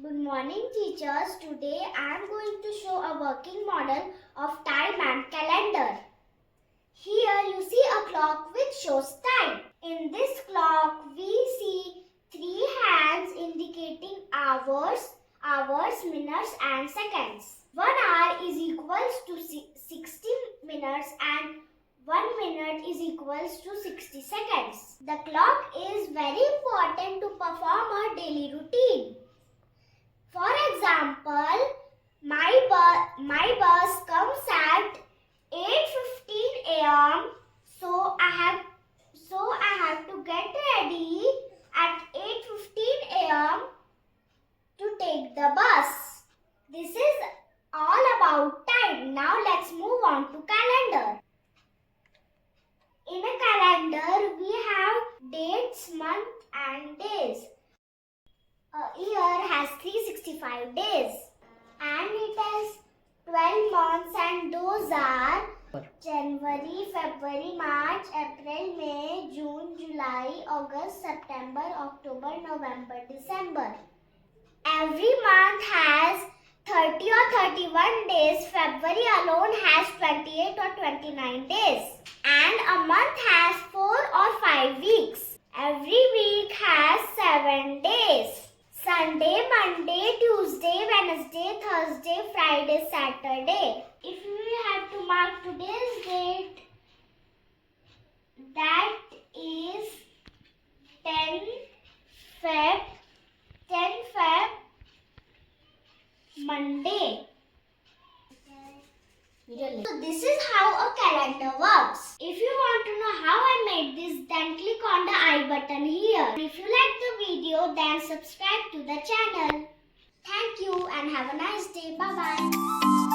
Good morning teachers. Today I am going to show a working model of time and calendar. Here you see a clock which shows time. In this clock we see 3 hands indicating hours, minutes and seconds. 1 hour is equals to 60 minutes and 1 minute is equals to 60 seconds. The clock is very important to perform our daily routine. For example, my bus comes at 8:15 a.m. So I have to get ready at 8:15 a.m. to take the bus. This is all about time. Now let's move on to calendar. In a calendar we have dates, month and days. A year has 365 days and it has 12 months, and those are January, February, March, April, May, June, July, August, September, October, November, December. Every month has 30 or 31 days. February alone has 28 or 29 days. And a month has 4 or 5 weeks. Every week has 7 days. Sunday, Monday, Tuesday, Wednesday, Thursday, Friday, Saturday. If we have to mark today's date, that is 10 Feb, Monday. So this is how a calendar works. If you want to know how I made this, then click on the I button here. If you like the video, then subscribe to the channel. Thank you and have a nice day. Bye bye.